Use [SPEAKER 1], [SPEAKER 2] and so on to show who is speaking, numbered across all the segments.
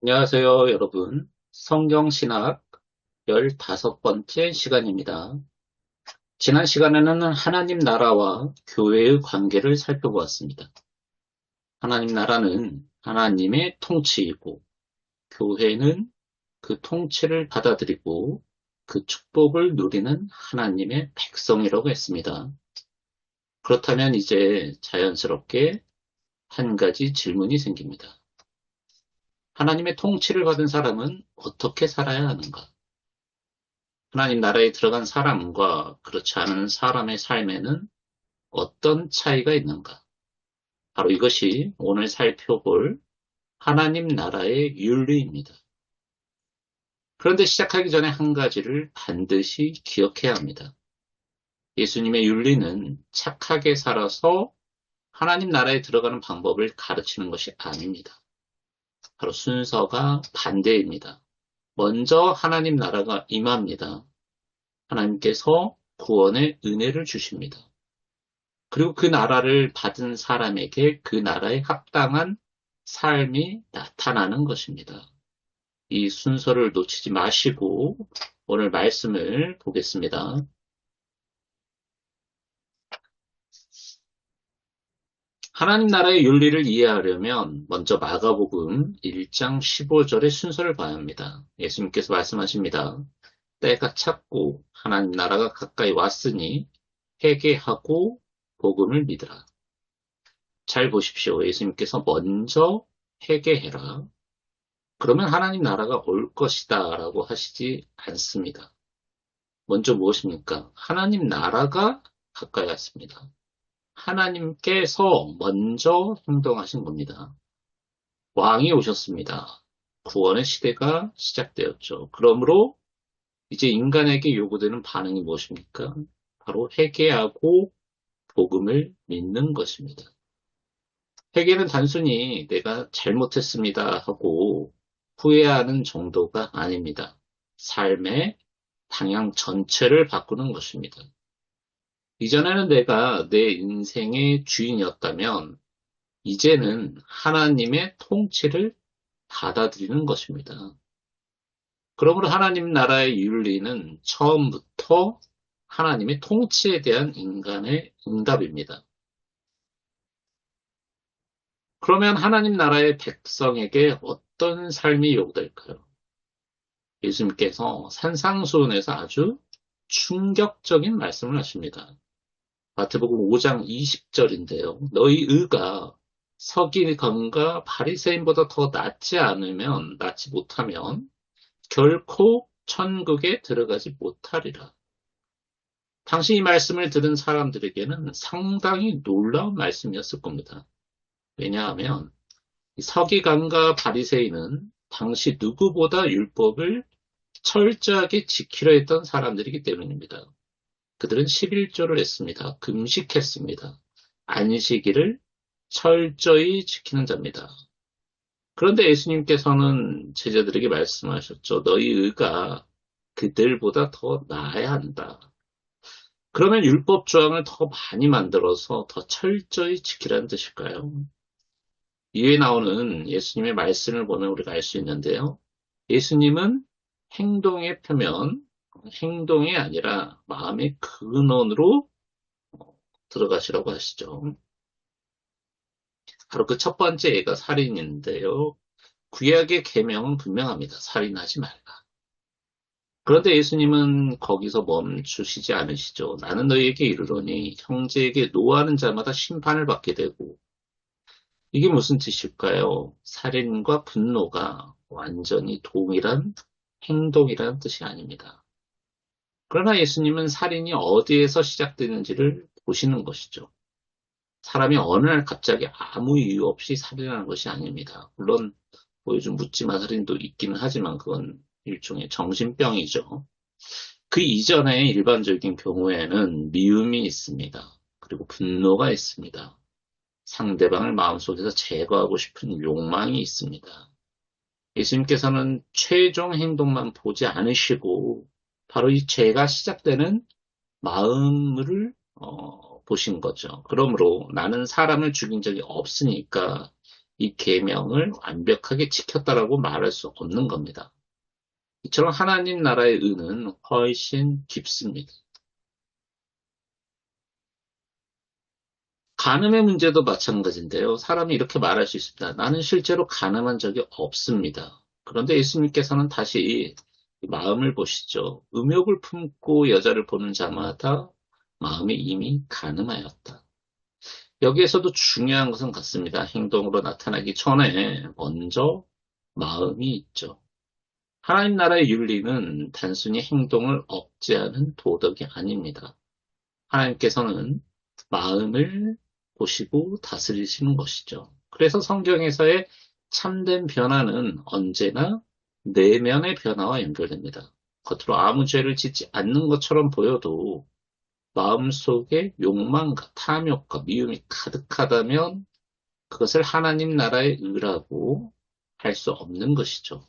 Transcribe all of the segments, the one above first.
[SPEAKER 1] 안녕하세요, 여러분. 성경신학 15번째 시간입니다. 지난 시간에는 하나님 나라와 교회의 관계를 살펴보았습니다. 하나님 나라는 하나님의 통치이고, 교회는 그 통치를 받아들이고 그 축복을 누리는 하나님의 백성이라고 했습니다. 그렇다면 이제 자연스럽게 한 가지 질문이 생깁니다. 하나님의 통치를 받은 사람은 어떻게 살아야 하는가? 하나님 나라에 들어간 사람과 그렇지 않은 사람의 삶에는 어떤 차이가 있는가? 바로 이것이 오늘 살펴볼 하나님 나라의 윤리입니다. 그런데 시작하기 전에 한 가지를 반드시 기억해야 합니다. 예수님의 윤리는 착하게 살아서 하나님 나라에 들어가는 방법을 가르치는 것이 아닙니다. 바로 순서가 반대입니다. 먼저 하나님 나라가 임합니다. 하나님께서 구원의 은혜를 주십니다. 그리고 그 나라를 받은 사람에게 그 나라에 합당한 삶이 나타나는 것입니다. 이 순서를 놓치지 마시고 오늘 말씀을 보겠습니다. 하나님 나라의 윤리를 이해하려면 먼저 마가복음 1장 15절의 순서를 봐야 합니다. 예수님께서 말씀하십니다. 때가 찼고 하나님 나라가 가까이 왔으니 회개하고 복음을 믿으라. 잘 보십시오. 예수님께서 먼저 회개해라. 그러면 하나님 나라가 올 것이다 라고 하시지 않습니다. 먼저 무엇입니까? 하나님 나라가 가까이 왔습니다. 하나님께서 먼저 행동하신 겁니다. 왕이 오셨습니다. 구원의 시대가 시작되었죠. 그러므로 이제 인간에게 요구되는 반응이 무엇입니까? 바로 회개하고 복음을 믿는 것입니다. 회개는 단순히 내가 잘못했습니다 하고 후회하는 정도가 아닙니다. 삶의 방향 전체를 바꾸는 것입니다. 이전에는 내가 내 인생의 주인이었다면 이제는 하나님의 통치를 받아들이는 것입니다. 그러므로 하나님 나라의 윤리는 처음부터 하나님의 통치에 대한 인간의 응답입니다. 그러면 하나님 나라의 백성에게 어떤 삶이 요구될까요? 예수님께서 산상수훈에서 아주 충격적인 말씀을 하십니다. 마태복음 5장 20절인데요. 너희 의가 서기관과 바리새인보다 더 낫지 못하면 결코 천국에 들어가지 못하리라. 당시 이 말씀을 들은 사람들에게는 상당히 놀라운 말씀이었을 겁니다. 왜냐하면 서기관과 바리새인은 당시 누구보다 율법을 철저하게 지키려 했던 사람들이기 때문입니다. 그들은 11조를 했습니다. 금식했습니다. 안식일을 철저히 지키는 자입니다. 그런데 예수님께서는 제자들에게 말씀하셨죠. 너희 의가 그들보다 더 나아야 한다. 그러면 율법 조항을 더 많이 만들어서 더 철저히 지키라는 뜻일까요? 이에 나오는 예수님의 말씀을 보면 우리가 알 수 있는데요. 예수님은 행동의 표면, 행동이 아니라 마음의 근원으로 들어가시라고 하시죠. 바로 그 첫 번째 예가 살인인데요. 구약의 계명은 분명합니다. 살인하지 말라. 그런데 예수님은 거기서 멈추시지 않으시죠. 나는 너희에게 이르노니 형제에게 노하는 자마다 심판을 받게 되고 이게 무슨 뜻일까요? 살인과 분노가 완전히 동일한 행동이라는 뜻이 아닙니다. 그러나 예수님은 살인이 어디에서 시작되는지를 보시는 것이죠. 사람이 어느 날 갑자기 아무 이유 없이 살인하는 것이 아닙니다. 물론 뭐 요즘 묻지마 살인도 있기는 하지만 그건 일종의 정신병이죠. 그 이전의 일반적인 경우에는 미움이 있습니다. 그리고 분노가 있습니다. 상대방을 마음속에서 제거하고 싶은 욕망이 있습니다. 예수님께서는 최종 행동만 보지 않으시고 바로 이 죄가 시작되는 마음을 보신 거죠. 그러므로 나는 사람을 죽인 적이 없으니까 이 계명을 완벽하게 지켰다라고 말할 수 없는 겁니다. 이처럼 하나님 나라의 의는 훨씬 깊습니다. 간음의 문제도 마찬가지인데요. 사람이 이렇게 말할 수 있습니다. 나는 실제로 간음한 적이 없습니다. 그런데 예수님께서는 다시 마음을 보시죠. 음욕을 품고 여자를 보는 자마다 마음이 이미 간음하였다. 여기에서도 중요한 것은 같습니다. 행동으로 나타나기 전에 먼저 마음이 있죠. 하나님 나라의 윤리는 단순히 행동을 억제하는 도덕이 아닙니다. 하나님께서는 마음을 보시고 다스리시는 것이죠. 그래서 성경에서의 참된 변화는 언제나 내면의 변화와 연결됩니다. 겉으로 아무 죄를 짓지 않는 것처럼 보여도 마음속에 욕망과 탐욕과 미움이 가득하다면 그것을 하나님 나라의 의라고 할 수 없는 것이죠.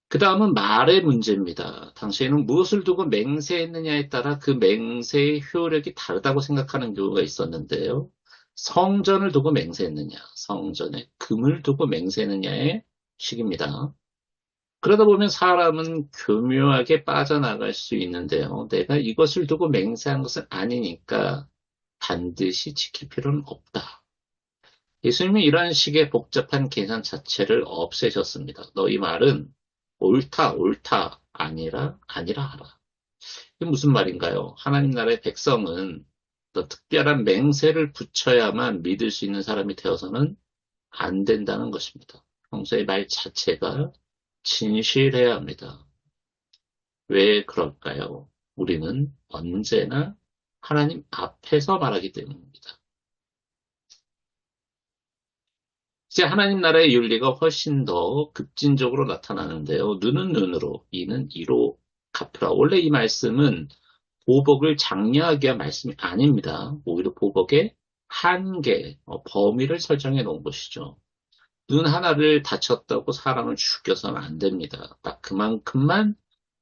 [SPEAKER 1] 그 다음은 말의 문제입니다. 당시에는 무엇을 두고 맹세했느냐에 따라 그 맹세의 효력이 다르다고 생각하는 경우가 있었는데요. 성전을 두고 맹세했느냐, 성전에 금을 두고 맹세했느냐의 식입니다. 그러다 보면 사람은 교묘하게 빠져나갈 수 있는데요. 내가 이것을 두고 맹세한 것은 아니니까 반드시 지킬 필요는 없다. 예수님이 이런 식의 복잡한 계산 자체를 없애셨습니다. 너희 말은 옳다, 옳다, 아니라 하라. 이게 무슨 말인가요? 하나님 나라의 백성은 또 특별한 맹세를 붙여야만 믿을 수 있는 사람이 되어서는 안 된다는 것입니다. 평소의 말 자체가 진실해야 합니다. 왜 그럴까요? 우리는 언제나 하나님 앞에서 말하기 때문입니다. 이제 하나님 나라의 윤리가 훨씬 더 급진적으로 나타나는데요. 눈은 눈으로, 이는 이로 갚으라. 원래 이 말씀은 보복을 장려하기 위한 말씀이 아닙니다. 오히려 보복의 한계, 범위를 설정해 놓은 것이죠. 눈 하나를 다쳤다고 사람을 죽여서는 안 됩니다. 딱 그만큼만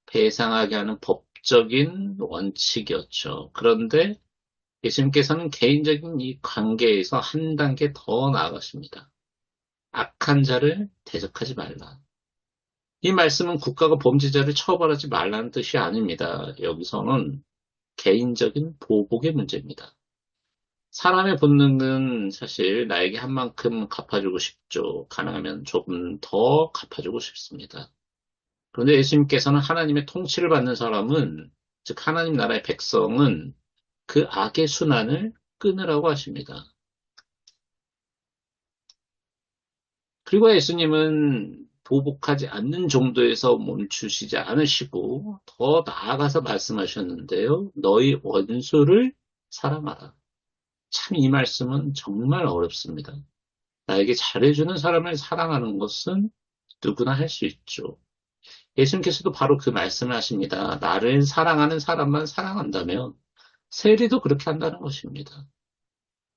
[SPEAKER 1] 배상하게 하는 법적인 원칙이었죠. 그런데 예수님께서는 개인적인 이 관계에서 한 단계 더 나아가십니다. 악한 자를 대적하지 말라. 이 말씀은 국가가 범죄자를 처벌하지 말라는 뜻이 아닙니다. 여기서는 개인적인 보복의 문제입니다. 사람의 본능은 사실 나에게 한 만큼 갚아주고 싶죠. 가능하면 조금 더 갚아주고 싶습니다. 그런데 예수님께서는 하나님의 통치를 받는 사람은, 즉 하나님 나라의 백성은 그 악의 순환을 끊으라고 하십니다. 그리고 예수님은 보복하지 않는 정도에서 멈추시지 않으시고 더 나아가서 말씀하셨는데요. 너희 원수를 사랑하라. 참 이 말씀은 정말 어렵습니다. 나에게 잘해주는 사람을 사랑하는 것은 누구나 할 수 있죠. 예수님께서도 바로 그 말씀을 하십니다. 나를 사랑하는 사람만 사랑한다면 세리도 그렇게 한다는 것입니다.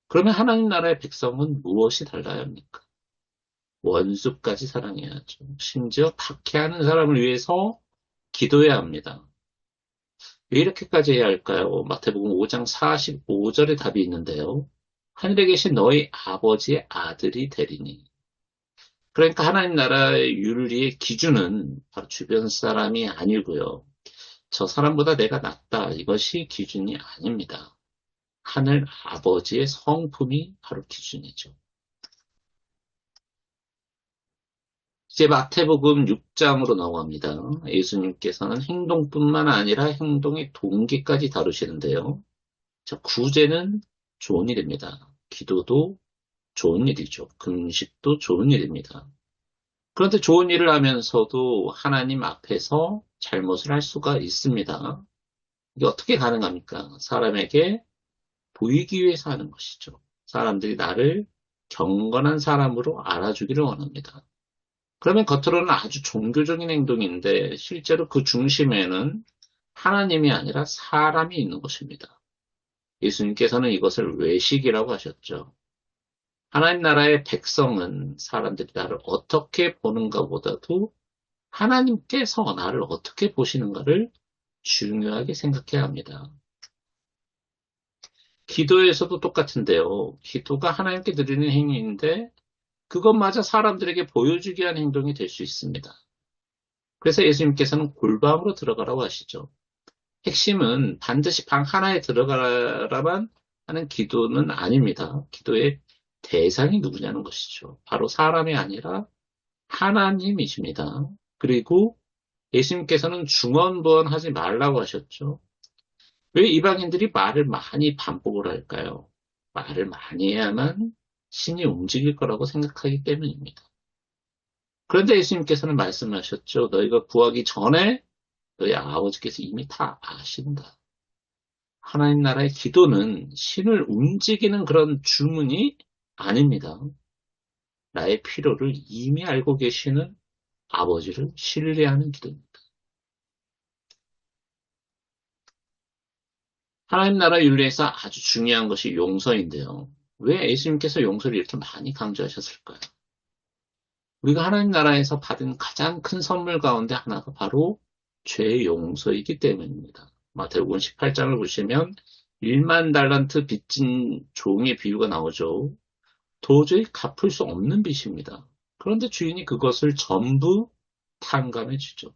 [SPEAKER 1] 그러면 하나님 나라의 백성은 무엇이 달라야 합니까? 원수까지 사랑해야죠. 심지어 박해하는 사람을 위해서 기도해야 합니다. 왜 이렇게까지 해야 할까요? 마태복음 5장 45절에 답이 있는데요. 하늘에 계신 너희 아버지의 아들이 되리니. 그러니까 하나님 나라의 윤리의 기준은 바로 주변 사람이 아니고요. 저 사람보다 내가 낫다. 이것이 기준이 아닙니다. 하늘 아버지의 성품이 바로 기준이죠. 이제 마태복음 6장으로 넘어갑니다. 예수님께서는 행동뿐만 아니라 행동의 동기까지 다루시는데요. 자, 구제는 좋은 일입니다. 기도도 좋은 일이죠. 금식도 좋은 일입니다. 그런데 좋은 일을 하면서도 하나님 앞에서 잘못을 할 수가 있습니다. 이게 어떻게 가능합니까? 사람에게 보이기 위해서 하는 것이죠. 사람들이 나를 경건한 사람으로 알아주기를 원합니다. 그러면 겉으로는 아주 종교적인 행동인데 실제로 그 중심에는 하나님이 아니라 사람이 있는 것입니다. 예수님께서는 이것을 외식이라고 하셨죠. 하나님 나라의 백성은 사람들이 나를 어떻게 보는가 보다도 하나님께서 나를 어떻게 보시는가를 중요하게 생각해야 합니다. 기도에서도 똑같은데요. 기도가 하나님께 드리는 행위인데 그것마저 사람들에게 보여주기 위한 행동이 될 수 있습니다. 그래서 예수님께서는 골방으로 들어가라고 하시죠. 핵심은 반드시 방 하나에 들어가라만 하는 기도는 아닙니다. 기도의 대상이 누구냐는 것이죠. 바로 사람이 아니라 하나님이십니다. 그리고 예수님께서는 중언부언하지 말라고 하셨죠. 왜 이방인들이 말을 많이 반복을 할까요? 말을 많이 해야만 신이 움직일 거라고 생각하기 때문입니다. 그런데 예수님께서는 말씀하셨죠. 너희가 구하기 전에 너희 아버지께서 이미 다 아신다. 하나님 나라의 기도는 신을 움직이는 그런 주문이 아닙니다. 나의 필요를 이미 알고 계시는 아버지를 신뢰하는 기도입니다. 하나님 나라 윤리에서 아주 중요한 것이 용서인데요. 왜 예수님께서 용서를 이렇게 많이 강조하셨을까요? 우리가 하나님 나라에서 받은 가장 큰 선물 가운데 하나가 바로 죄 용서이기 때문입니다. 마태복음 18장을 보시면 1만 달란트 빚진 종의 비유가 나오죠. 도저히 갚을 수 없는 빚입니다. 그런데 주인이 그것을 전부 탕감해 주죠.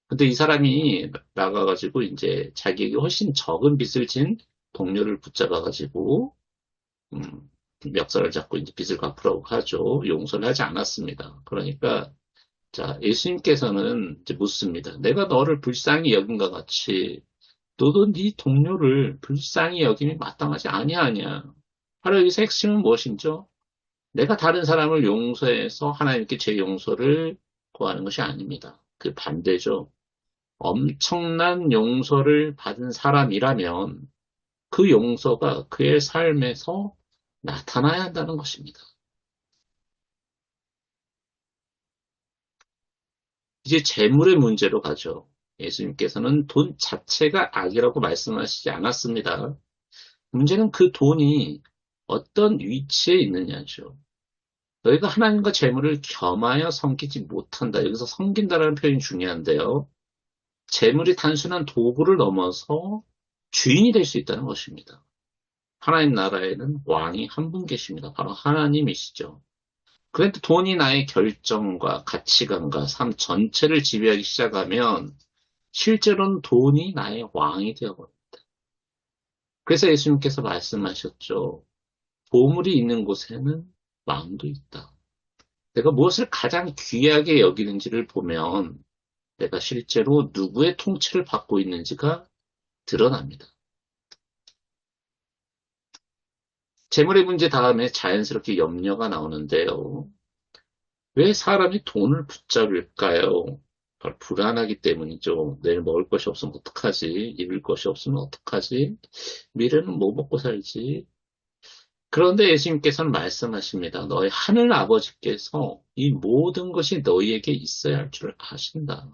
[SPEAKER 1] 근데 이 사람이 나가가지고 이제 자기에게 훨씬 적은 빚을 진 동료를 붙잡아가지고 멱살을 잡고 이제 빚을 갚으라고 하죠. 용서를 하지 않았습니다. 그러니까 자 예수님께서는 이제 묻습니다. 내가 너를 불쌍히 여긴과 같이 너도 네 동료를 불쌍히 여김이 마땅하지 아니하냐. 바로 여기서 핵심은 무엇인죠? 내가 다른 사람을 용서해서 하나님께 제 용서를 구하는 것이 아닙니다. 그 반대죠. 엄청난 용서를 받은 사람이라면 그 용서가 그의 삶에서 나타나야 한다는 것입니다. 이제 재물의 문제로 가죠. 예수님께서는 돈 자체가 악이라고 말씀하시지 않았습니다. 문제는 그 돈이 어떤 위치에 있느냐죠. 너희가 하나님과 재물을 겸하여 섬기지 못한다. 여기서 섬긴다라는 표현이 중요한데요. 재물이 단순한 도구를 넘어서 주인이 될 수 있다는 것입니다. 하나님 나라에는 왕이 한 분 계십니다. 바로 하나님이시죠. 그런데 돈이 나의 결정과 가치관과 삶 전체를 지배하기 시작하면 실제로는 돈이 나의 왕이 되어버립니다. 그래서 예수님께서 말씀하셨죠. 보물이 있는 곳에는 왕도 있다. 내가 무엇을 가장 귀하게 여기는지를 보면 내가 실제로 누구의 통치를 받고 있는지가 드러납니다. 재물의 문제 다음에 자연스럽게 염려가 나오는데요. 왜 사람이 돈을 붙잡을까요? 바로 불안하기 때문이죠. 내일 먹을 것이 없으면 어떡하지? 입을 것이 없으면 어떡하지? 미래는 뭐 먹고 살지? 그런데 예수님께서는 말씀하십니다. 너희 하늘 아버지께서 이 모든 것이 너희에게 있어야 할 줄 아신다.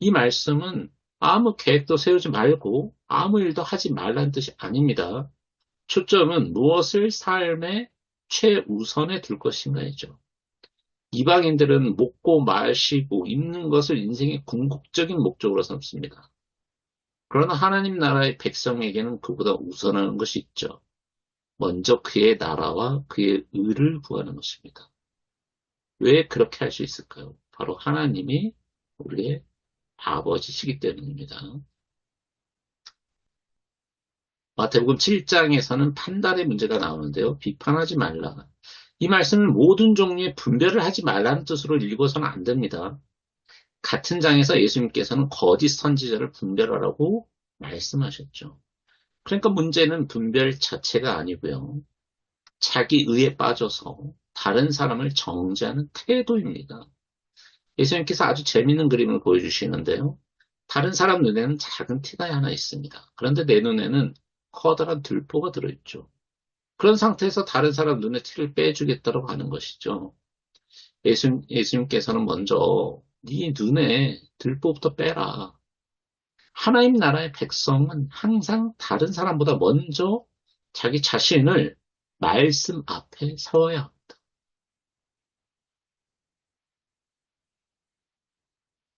[SPEAKER 1] 이 말씀은 아무 계획도 세우지 말고 아무 일도 하지 말라는 뜻이 아닙니다. 초점은 무엇을 삶의 최우선에 둘 것인가이죠. 이방인들은 먹고 마시고 입는 것을 인생의 궁극적인 목적으로 삼습니다. 그러나 하나님 나라의 백성에게는 그보다 우선하는 것이 있죠. 먼저 그의 나라와 그의 의를 구하는 것입니다. 왜 그렇게 할 수 있을까요? 바로 하나님이 우리의 아버지시기 때문입니다. 마태복음 7장에서는 판단의 문제가 나오는데요. 비판하지 말라. 이 말씀을 모든 종류의 분별을 하지 말라는 뜻으로 읽어서는 안 됩니다. 같은 장에서 예수님께서는 거짓 선지자를 분별하라고 말씀하셨죠. 그러니까 문제는 분별 자체가 아니고요. 자기 의에 빠져서 다른 사람을 정죄하는 태도입니다. 예수님께서 아주 재밌는 그림을 보여주시는데요. 다른 사람 눈에는 작은 티가 하나 있습니다. 그런데 내 눈에는 커다란 들보가 들어있죠. 그런 상태에서 다른 사람 눈에 티를 빼주겠다고 하는 것이죠. 예수님께서는 먼저 네 눈에 들보부터 빼라. 하나님 나라의 백성은 항상 다른 사람보다 먼저 자기 자신을 말씀 앞에 세워야 합니다.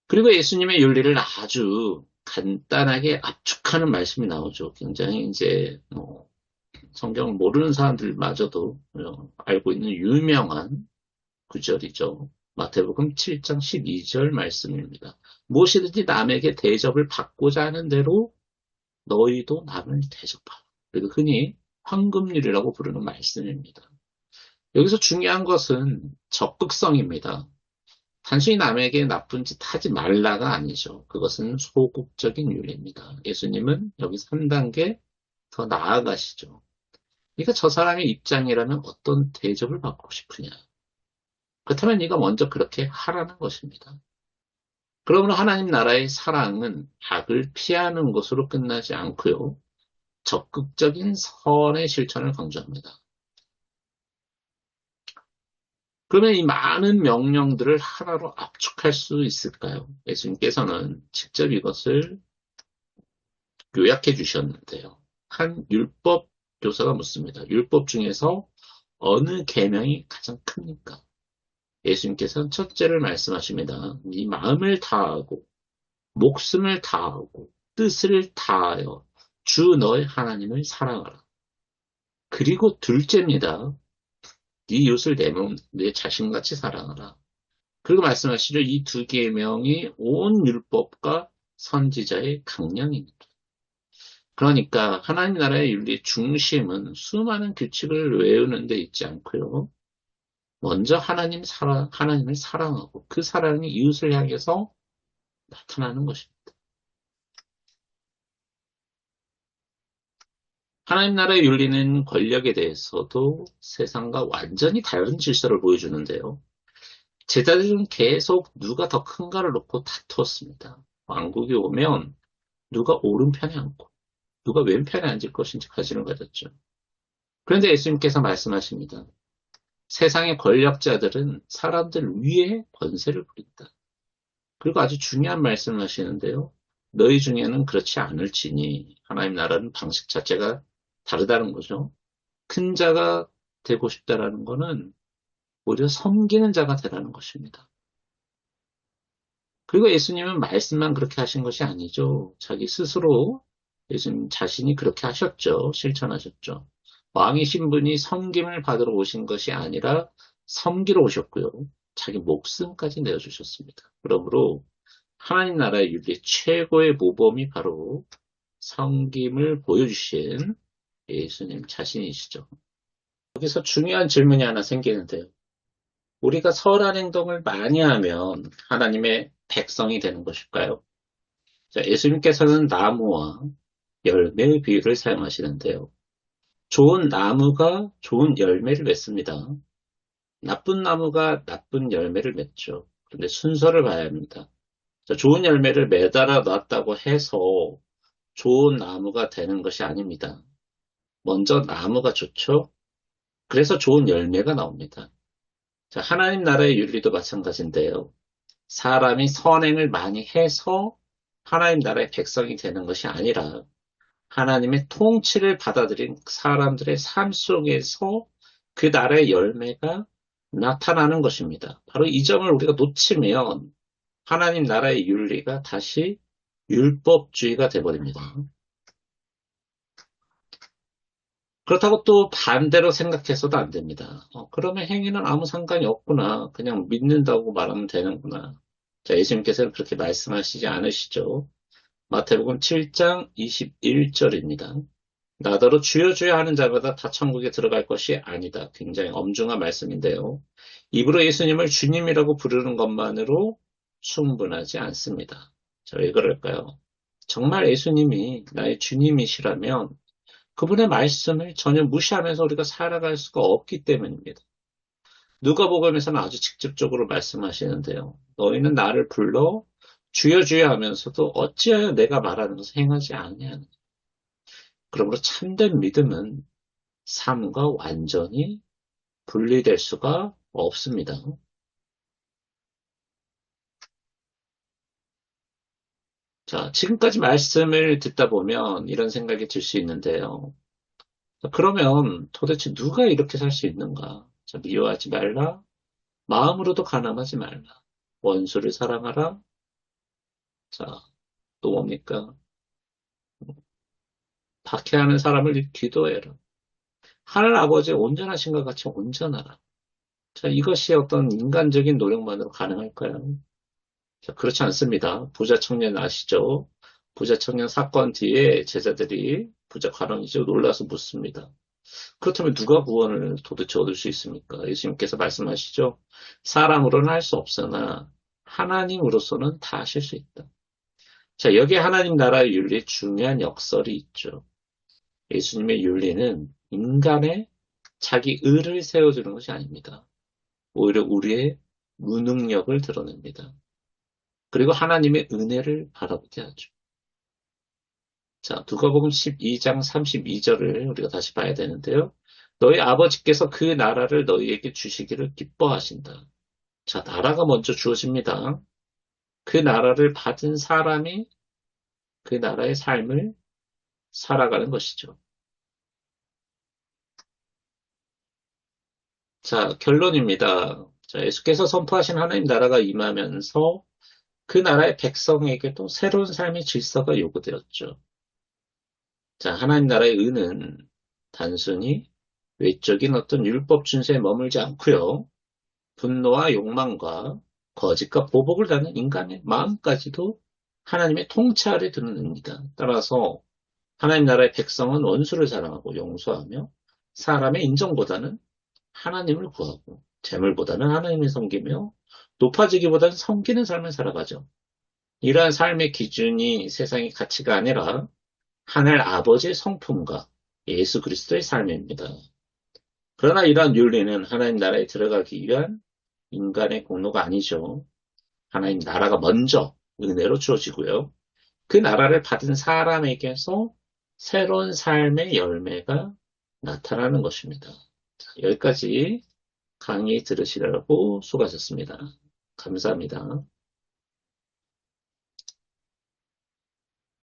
[SPEAKER 1] 그리고 예수님의 윤리를 아주 간단하게 압축하는 말씀이 나오죠. 굉장히 이제 성경을 모르는 사람들마저도 알고 있는 유명한 구절이죠. 마태복음 7장 12절 말씀입니다. 무엇이든지 남에게 대접을 받고자 하는 대로 너희도 남을 대접하라. 그리고 흔히 황금률이라고 부르는 말씀입니다. 여기서 중요한 것은 적극성입니다. 단순히 남에게 나쁜 짓 하지 말라가 아니죠. 그것은 소극적인 윤리입니다. 예수님은 여기 3단계 더 나아가시죠. 그러니까 저 사람의 입장이라면 어떤 대접을 받고 싶으냐. 그렇다면 네가 먼저 그렇게 하라는 것입니다. 그러므로 하나님 나라의 사랑은 악을 피하는 것으로 끝나지 않고요. 적극적인 선의 실천을 강조합니다. 그러면 이 많은 명령들을 하나로 압축할 수 있을까요? 예수님께서는 직접 이것을 요약해 주셨는데요. 한 율법 교사가 묻습니다. 율법 중에서 어느 계명이 가장 큽니까? 예수님께서는 첫째를 말씀하십니다. 네 마음을 다하고 목숨을 다하고 뜻을 다하여 주 너의 하나님을 사랑하라. 그리고 둘째입니다. 네 이웃을 내 몸, 내 자신같이 사랑하라. 그리고 말씀하시죠. 이 두 계명이 온 율법과 선지자의 강령입니다. 그러니까 하나님 나라의 윤리 중심은 수많은 규칙을 외우는 데 있지 않고요. 먼저 하나님을 사랑하고 그 사랑이 이웃을 향해서 나타나는 것입니다. 하나님 나라의 윤리는 권력에 대해서도 세상과 완전히 다른 질서를 보여주는데요. 제자들은 계속 누가 더 큰가를 놓고 다투었습니다. 왕국이 오면 누가 오른편에 앉고 누가 왼편에 앉을 것인지 관심을 가졌죠. 그런데 예수님께서 말씀하십니다. 세상의 권력자들은 사람들 위에 권세를 부린다. 그리고 아주 중요한 말씀을 하시는데요. 너희 중에는 그렇지 않을지니 하나님 나라는 방식 자체가 다르다는 거죠. 큰 자가 되고 싶다라는 것은 오히려 섬기는 자가 되라는 것입니다. 그리고 예수님은 말씀만 그렇게 하신 것이 아니죠. 자기 스스로 예수님 자신이 그렇게 하셨죠. 실천하셨죠. 왕이신 분이 섬김을 받으러 오신 것이 아니라 섬기러 오셨고요. 자기 목숨까지 내어주셨습니다. 그러므로 하나님 나라의 윤리 최고의 모범이 바로 섬김을 보여주신 예수님 자신이시죠. 여기서 중요한 질문이 하나 생기는데요. 우리가 선한 행동을 많이 하면 하나님의 백성이 되는 것일까요? 자, 예수님께서는 나무와 열매의 비유를 사용하시는데요. 좋은 나무가 좋은 열매를 맺습니다. 나쁜 나무가 나쁜 열매를 맺죠. 그런데 순서를 봐야 합니다. 자, 좋은 열매를 매달아 놨다고 해서 좋은 나무가 되는 것이 아닙니다. 먼저 나무가 좋죠. 그래서 좋은 열매가 나옵니다. 자, 하나님 나라의 윤리도 마찬가지인데요. 사람이 선행을 많이 해서 하나님 나라의 백성이 되는 것이 아니라 하나님의 통치를 받아들인 사람들의 삶 속에서 그 나라의 열매가 나타나는 것입니다. 바로 이 점을 우리가 놓치면 하나님 나라의 윤리가 다시 율법주의가 되어버립니다. 그렇다고 또 반대로 생각해서도 안 됩니다. 그러면 행위는 아무 상관이 없구나. 그냥 믿는다고 말하면 되는구나. 자, 예수님께서는 그렇게 말씀하시지 않으시죠. 마태복음 7장 21절입니다. 나더러 주여 주여 하는 자마다 다 천국에 들어갈 것이 아니다. 굉장히 엄중한 말씀인데요. 입으로 예수님을 주님이라고 부르는 것만으로 충분하지 않습니다. 자, 왜 그럴까요? 정말 예수님이 나의 주님이시라면 그분의 말씀을 전혀 무시하면서 우리가 살아갈 수가 없기 때문입니다. 누가복음에서는 아주 직접적으로 말씀하시는데요. 너희는 나를 불러 주여 주여 하면서도 어찌하여 내가 말하는 것을 행하지 아니하느냐. 그러므로 참된 믿음은 삶과 완전히 분리될 수가 없습니다. 자, 지금까지 말씀을 듣다 보면 이런 생각이 들 수 있는데요. 그러면 도대체 누가 이렇게 살 수 있는가? 자, 미워하지 말라. 마음으로도 가늠하지 말라. 원수를 사랑하라. 자, 또 뭡니까? 박해하는 사람을 기도해라. 하늘 아버지의 온전하신 것 같이 온전하라. 자, 이것이 어떤 인간적인 노력만으로 가능할까요? 자, 그렇지 않습니다. 부자 청년 아시죠? 부자 청년 사건 뒤에 제자들이 부자 관원이죠. 놀라서 묻습니다. 그렇다면 누가 구원을 도대체 얻을 수 있습니까? 예수님께서 말씀하시죠. 사람으로는 할 수 없으나 하나님으로서는 다 하실 수 있다. 자, 여기에 하나님 나라의 윤리에 중요한 역설이 있죠. 예수님의 윤리는 인간의 자기 의를 세워주는 것이 아닙니다. 오히려 우리의 무능력을 드러냅니다. 그리고 하나님의 은혜를 바라보게 하죠. 자, 누가복음 12장 32절을 우리가 다시 봐야 되는데요. 너희 아버지께서 그 나라를 너희에게 주시기를 기뻐하신다. 자, 나라가 먼저 주어집니다. 그 나라를 받은 사람이 그 나라의 삶을 살아가는 것이죠. 자, 결론입니다. 자, 예수께서 선포하신 하나님 나라가 임하면서 그 나라의 백성에게도 새로운 삶의 질서가 요구되었죠. 자, 하나님 나라의 의는 단순히 외적인 어떤 율법 준수에 머물지 않고요. 분노와 욕망과 거짓과 보복을 다는 인간의 마음까지도 하나님의 통치 아래 두는 의입니다. 따라서 하나님 나라의 백성은 원수를 사랑하고 용서하며 사람의 인정보다는 하나님을 구하고 재물보다는 하나님을 섬기며 높아지기보다는 섬기는 삶을 살아가죠. 이러한 삶의 기준이 세상의 가치가 아니라 하늘 아버지의 성품과 예수 그리스도의 삶입니다. 그러나 이러한 윤리는 하나님 나라에 들어가기 위한 인간의 공로가 아니죠. 하나님 나라가 먼저 은혜로 주어지고요. 그 나라를 받은 사람에게서 새로운 삶의 열매가 나타나는 것입니다. 여기까지 강의 들으시라고 수고하셨습니다. 감사합니다.